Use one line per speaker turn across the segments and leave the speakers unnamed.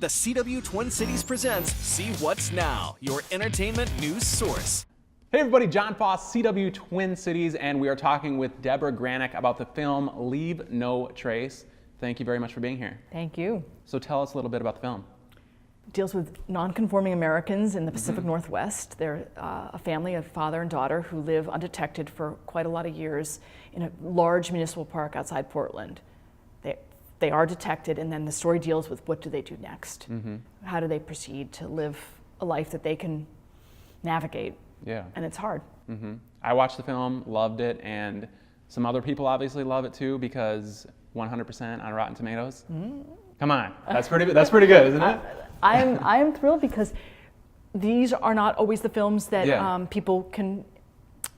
The CW Twin Cities presents See What's Now, your entertainment news source.
Hey everybody, John Foss, CW Twin Cities, and we are talking with Debra Granik about the film Leave No Trace. Thank you very much for being here.
Thank you.
So tell us a little bit about the film.
It deals with non-conforming Americans in the Pacific Northwest. They're a family of father and daughter who live undetected for quite a lot of years in a large municipal park outside Portland. They are detected, and then the story deals with what do they do next? How do they proceed to live a life that they can navigate?
Yeah.
And it's hard.
I watched the film, loved it, and some other people obviously love it too because 100% on Rotten Tomatoes. Come on, that's pretty good, isn't it?
I am thrilled because these are not always the films that people can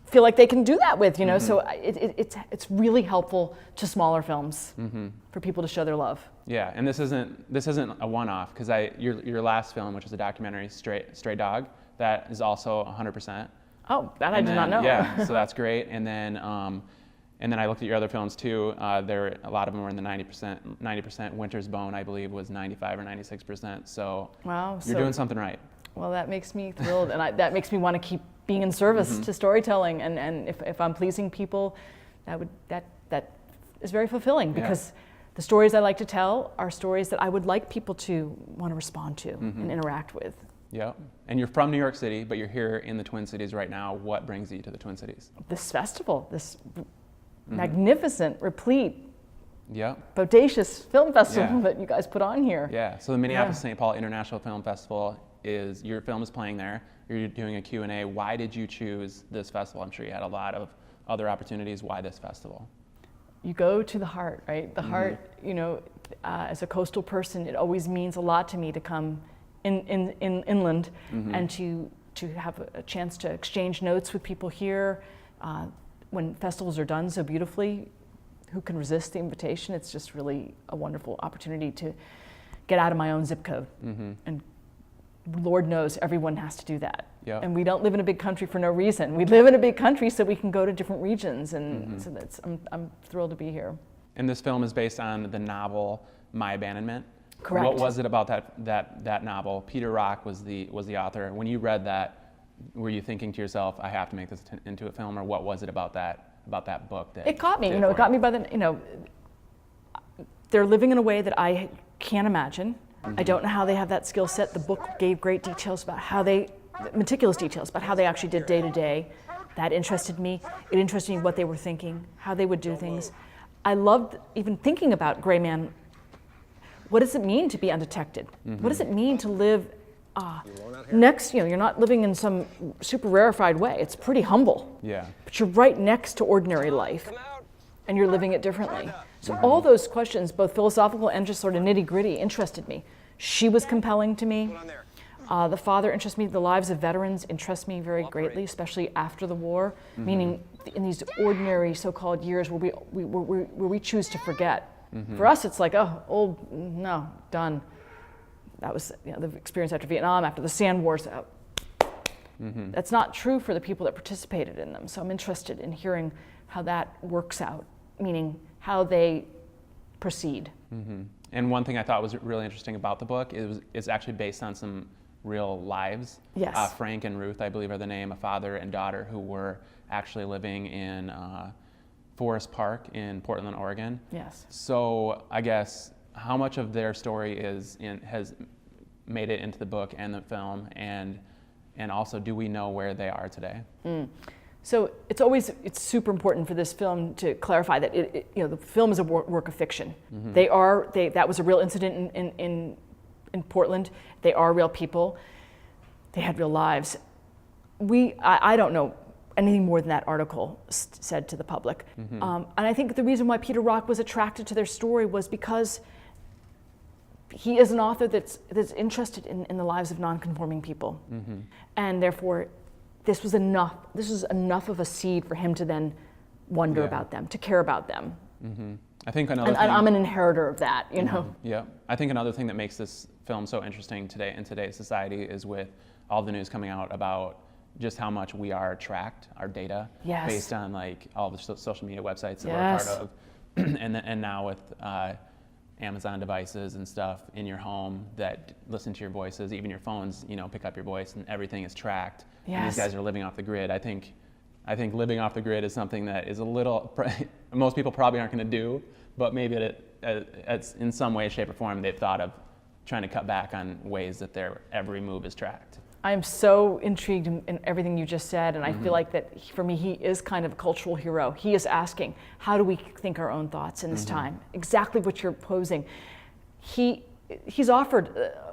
feel like they can do that with, you know. So it's really helpful to smaller films for people to show their love.
Yeah, and this isn't a one-off because your last film, which is a documentary, Stray Dog, that is also 100%.
Oh, that I did not know.
Yeah, so that's great. And then I looked at your other films too. A lot of them were in the 90%. Winter's Bone, I believe, was 95 or 96%. So
wow,
you're doing something right.
Well, that makes me thrilled, and that makes me want to keep being in service to storytelling. And if I'm pleasing people, that is very fulfilling because the stories I like to tell are stories that I would like people to want to respond to and interact with.
Yeah, and you're from New York City, but you're here in the Twin Cities right now. What brings you to the Twin Cities?
This festival, this magnificent, replete, bodacious film festival that you guys put on here.
Yeah, so the Minneapolis St. Paul International Film Festival your film is playing there. You're doing a Q&A. Why did you choose this festival? I'm sure you had a lot of other opportunities. Why this festival?
You go to the heart, right? The heart, you know, as a coastal person, it always means a lot to me to come inland and to have a chance to exchange notes with people here. When festivals are done so beautifully, who can resist the invitation? It's just really a wonderful opportunity to get out of my own zip code. And Lord knows everyone has to do that. And we don't live in a big country for no reason. We live in a big country so we can go to different regions, and so I'm thrilled to be here.
And this film is based on the novel My Abandonment.
Correct.
What was it about that novel? Peter Rock was the author. When you read that, were you thinking to yourself, I have to make this into a film, or what was it about that book that
it caught me? It got me by they're living in a way that I can't imagine. I don't know how they have that skill set. The book gave great details about meticulous details about how they actually did day to day. That interested me. It interested me what they were thinking, how they would do things. I loved even thinking about Gray Man. What does it mean to be undetected? What does it mean to live next? You're not living in some super rarefied way. It's pretty humble.
Yeah.
But you're right next to ordinary life, and you're living it differently. So all those questions, both philosophical and just sort of nitty-gritty, interested me. She was compelling to me. The father interests me. The lives of veterans interest me very greatly, especially after the war, meaning in these ordinary so-called years where we choose to forget. For us, it's like, no, done. That was the experience after Vietnam, after the Sand Wars. That's not true for the people that participated in them. So I'm interested in hearing how that works out, meaning how they proceed. And
one thing I thought was really interesting about the book is it's actually based on some real lives.
Yes.
Frank and Ruth, I believe, are the name, a father and daughter who were actually living in Forest Park in Portland, Oregon.
Yes.
So I guess how much of their story has made it into the book and the film, and also do we know where they are today?
So it's super important for this film to clarify that the film is a work of fiction. That was a real incident in Portland. They are real people. They had real lives. I don't know anything more than that article said to the public. And I think the reason why Peter Rock was attracted to their story was because he is an author that's interested in the lives of non-conforming people. And therefore, this was enough of a seed for him to then wonder about them, to care about them.
I think another thing,
I'm an inheritor of that, you know.
Yeah, I think another thing that makes this film so interesting today in today's society is with all the news coming out about just how much we are tracked, our data, based on like all the social media websites that we're a part of, and now with Amazon devices and stuff in your home that listen to your voices, even your phones, pick up your voice, and everything is tracked.
Yes.
And these guys are living off the grid. I think living off the grid is something that is a little, most people probably aren't going to do, but maybe it's in some way, shape, or form they've thought of trying to cut back on ways that their every move is tracked.
I am so intrigued in everything you just said, and I feel like that for me, he is kind of a cultural hero. He is asking, how do we think our own thoughts in this time? Exactly what you're posing. He's offered,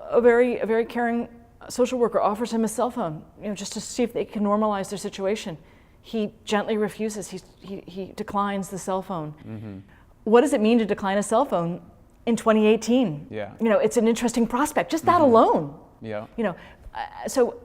a very caring social worker offers him a cell phone, just to see if they can normalize their situation. He gently refuses. He declines the cell phone. What does it mean to decline a cell phone in 2018?
Yeah.
It's an interesting prospect. Just that alone.
Yeah.
So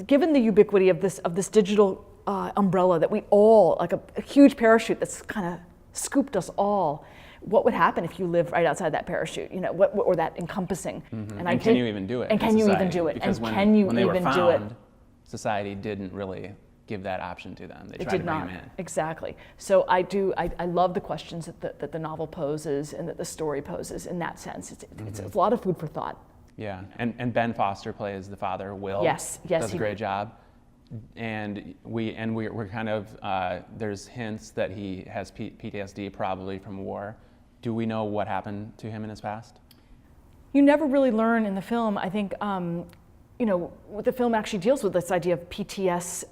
given the ubiquity of this digital umbrella that we all, like a huge parachute that's kind of scooped us all, what would happen if you live right outside that parachute? Or that encompassing?
And can you even do it?
And can you even do it?
Because when they were found, society didn't really give that option to them. They tried to bring them in.
Exactly. So I love the questions that the novel poses and that the story poses in that sense. It's a lot of food for thought.
Yeah, and Ben Foster plays the father, Will.
Yes,
does a great job. And we're kind of there's hints that he has PTSD, probably from war. Do we know what happened to him in his past?
You never really learn in the film. I think what the film actually deals with, this idea of PTS,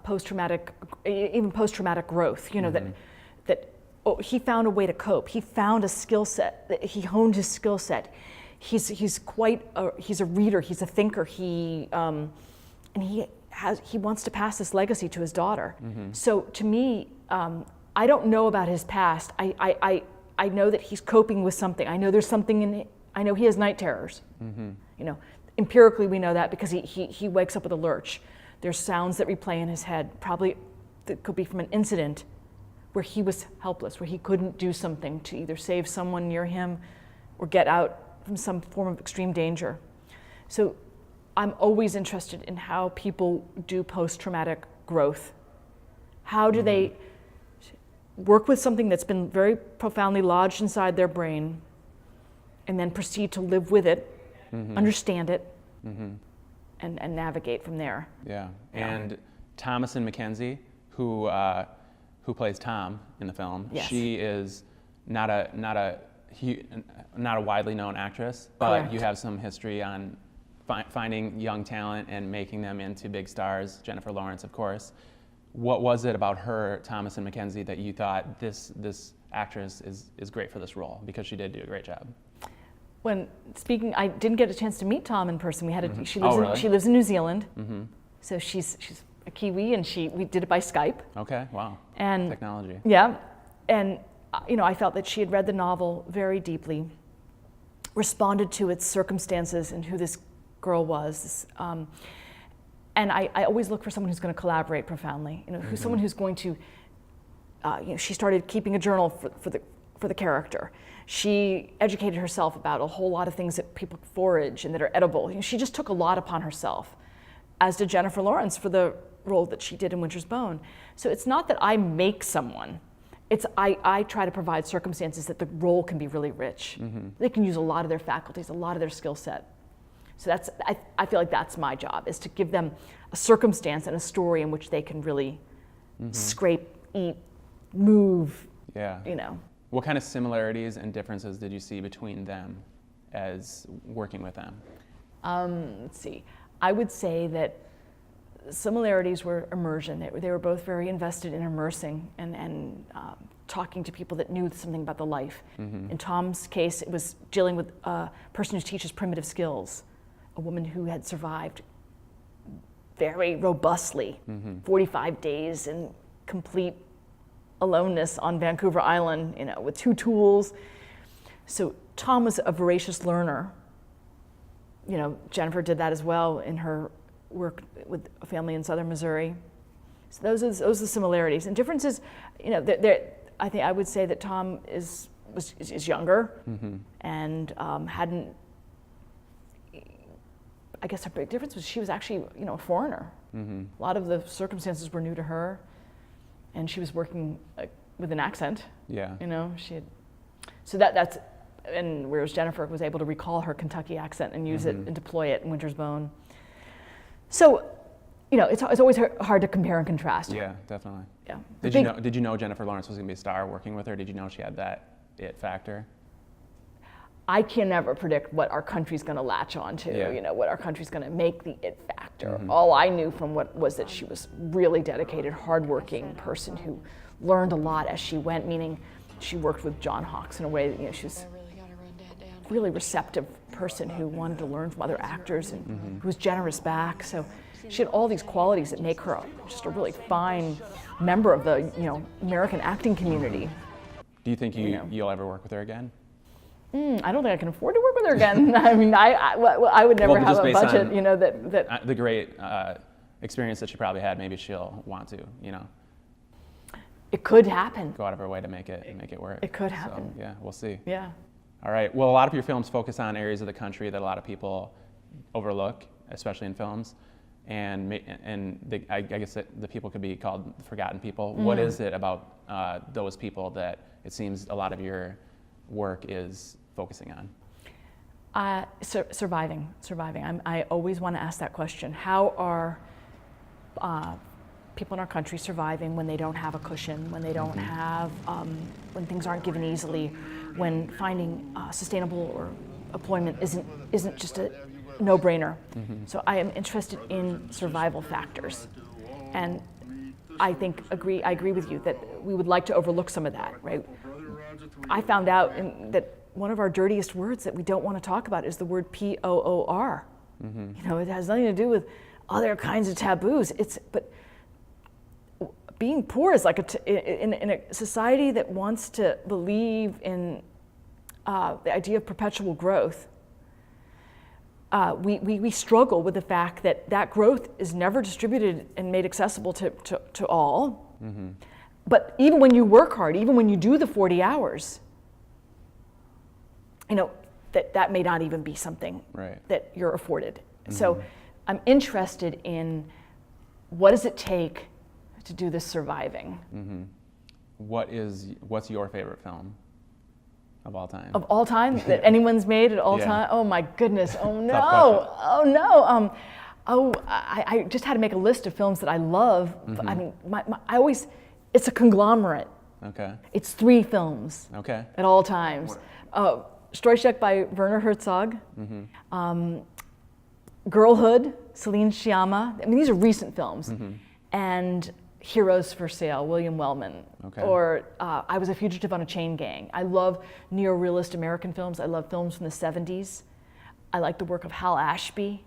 post-traumatic growth. That he found a way to cope. He found a skill set. He honed his skill set. He's a reader. He's a thinker. And he wants to pass this legacy to his daughter. So to me, I don't know about his past. I know that he's coping with something. I know there's something I know he has night terrors. Empirically, we know that because he wakes up with a lurch. There's sounds that replay in his head, probably that could be from an incident where he was helpless, where he couldn't do something to either save someone near him or get out from some form of extreme danger. So I'm always interested in how people do post-traumatic growth. How do they work with something that's been very profoundly lodged inside their brain and then proceed to live with it, understand it, and navigate from there.
Yeah. And Thomasin McKenzie, who plays Tom in the film,
yes.
She is not a widely known actress, but
Correct.
You have some history on finding young talent and making them into big stars. Jennifer Lawrence, of course. What was it about her, Thomasin McKenzie, that you thought this actress is great for this role? Because she did do a great job.
When speaking, I didn't get a chance to meet Tom in person. We had
She
lives in New Zealand, so she's a Kiwi, and we did it by Skype.
Okay, wow.
And
technology.
Yeah, and I felt that she had read the novel very deeply, responded to its circumstances and who this girl was. And I always look for someone who's going to collaborate profoundly. Who's someone who's going to. She started keeping a journal for the character. She educated herself about a whole lot of things that people forage and that are edible. She just took a lot upon herself, as did Jennifer Lawrence for the role that she did in Winter's Bone. So it's not that I make someone. It's I try to provide circumstances that the role can be really rich. They can use a lot of their faculties, a lot of their skill set. So I feel like that's my job, is to give them a circumstance and a story in which they can really scrape, eat, move.
Yeah. What kind of similarities and differences did you see between them as working with them?
Let's see. I would say that similarities were immersion. They were both very invested in immersing and talking to people that knew something about the life. In Tom's case, it was dealing with a person who teaches primitive skills, a woman who had survived very robustly, 45 days in complete aloneness on Vancouver Island, with 2 tools. So Tom was a voracious learner. Jennifer did that as well in her work with a family in southern Missouri. So those are the similarities. And differences, I think I would say that Tom is younger and hadn't. I guess her big difference was she was actually a foreigner. A lot of the circumstances were new to her, and she was working with an accent.
Yeah.
She had. So that's. and whereas Jennifer was able to recall her Kentucky accent and use it and deploy it in Winter's Bone. So, it's always hard to compare and contrast.
Yeah, definitely.
Yeah.
Did you know Jennifer Lawrence was going to be a star working with her? Did you know she had that it factor?
I can never predict what our country's going to latch on to, what our country's going to make the it factor. All I knew from what was that she was really dedicated, hardworking person who learned a lot as she went, meaning she worked with John Hawkes in a way that, she's a really receptive person who wanted to learn from other actors and who was generous back. So she had all these qualities that make her just a really fine member of the, American acting community.
Do you think you'll ever work with her again?
I don't think I can afford to work with her again. I mean, I would never have a budget, that
the great experience that she probably had, maybe she'll want to,
It could happen.
Go out of her way to make it work.
It could happen.
So, yeah, we'll see.
Yeah.
All right. Well, a lot of your films focus on areas of the country that a lot of people overlook, especially in films, and I guess that the people could be called forgotten people. What is it about those people that it seems a lot of your work is focusing on?
Surviving. I always want to ask that question. How are people in our country surviving when they don't have a cushion, when they don't have, when things aren't given easily, when finding sustainable or employment isn't just a no-brainer. So I am interested in survival factors, and I agree with you that we would like to overlook some of that, right? I found out that one of our dirtiest words that we don't want to talk about is the word POOR. It has nothing to do with other kinds of taboos. But being poor is like in a society that wants to believe in the idea of perpetual growth. We struggle with the fact that growth is never distributed and made accessible to all. But even when you work hard, even when you do the 40 hours, that may not even be something that you're afforded. So I'm interested in what does it take to do this surviving.
What's your favorite film of all time?
Of all time that anyone's made at all time? Oh my goodness! Oh no! I just had to make a list of films that I love. I mean, I always, it's a conglomerate.
Okay.
It's 3 films.
Okay.
At all times. Storycheck by Werner Herzog. Girlhood, Celine Sciamma. I mean, these are recent films. And Heroes for Sale, William Wellman.
Okay.
Or I Was a Fugitive on a Chain Gang. I love neo-realist American films. I love films from the 70s. I like the work of Hal Ashby.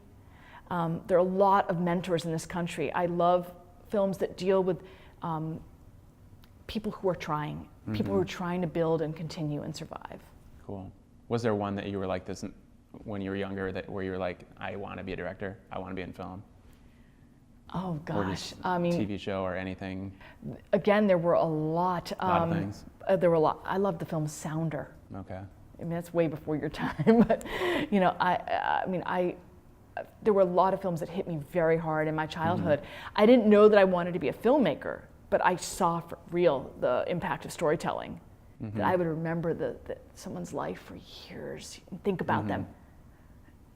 There are a lot of mentors in this country. I love films that deal with people who are trying, people who are trying to build and continue and survive.
Cool. Was there one that you were like this when you were younger, where you were like, I want to be a director, I want to be in film?
Oh gosh,
I mean, TV show or anything.
Again, there were a lot.
A lot of things.
There were a lot. I loved the film Sounder.
Okay.
I mean, that's way before your time, but there were a lot of films that hit me very hard in my childhood. I didn't know that I wanted to be a filmmaker, but I saw for real the impact of storytelling. That I would remember someone's life for years, and think about them,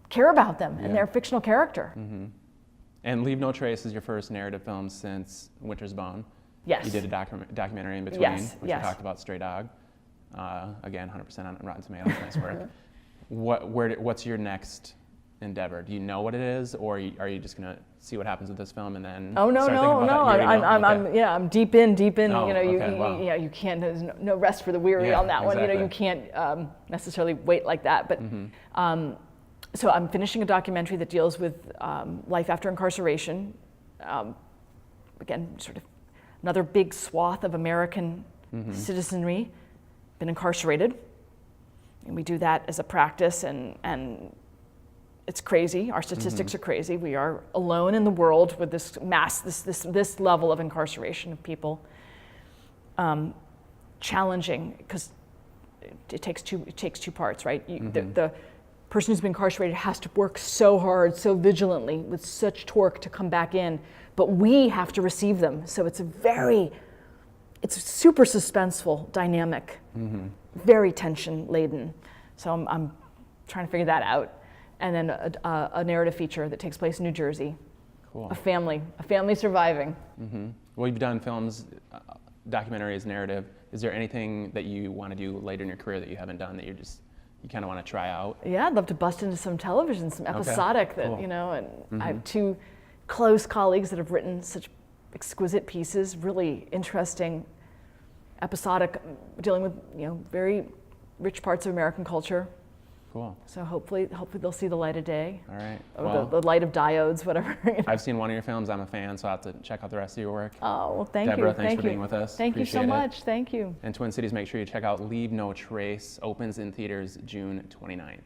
care about them, and their fictional character.
And Leave No Trace is your first narrative film since Winter's Bone.
Yes.
You did a documentary in between, which we talked about, Stray Dog. Again, 100% on Rotten Tomatoes, nice work. What's your next endeavor? Do you know what it is, or are you just gonna see what happens with this film and then?
Oh no, I'm deep in.
Oh,
You can't. There's no rest for the weary on that one. You can't necessarily wait like that. But so I'm finishing a documentary that deals with life after incarceration. Again, sort of another big swath of American citizenry been incarcerated, and we do that as a practice, and it's crazy. Our statistics are crazy. We are alone in the world with this this level of incarceration of people. Challenging because it takes two parts, right? The person who's been incarcerated has to work so hard, so vigilantly, with such torque to come back in, but we have to receive them. So it's a super suspenseful dynamic, very tension laden. So I'm trying to figure that out. And then a narrative feature that takes place in New Jersey.
Cool.
A family surviving.
Mm-hmm. Well, you've done films, documentaries, narrative. Is there anything that you want to do later in your career that you haven't done that you kind of want to try out?
Yeah, I'd love to bust into some television, some episodic that,
Cool.
you know, and I have two close colleagues that have written such exquisite pieces, really interesting, episodic, dealing with, you know, very rich parts of American culture.
Cool.
So hopefully they'll see the light of day.
All right.
Or
Well,
the light of diodes, whatever.
I've seen one of your films. I'm a fan, so I'll have to check out the rest of your work.
Oh, well, thank
Debra,
you.
thanks for being with us.
Thank you so
Appreciate it.
much. Thank you.
And Twin Cities, make sure you check out Leave No Trace. Opens in theaters June 29th.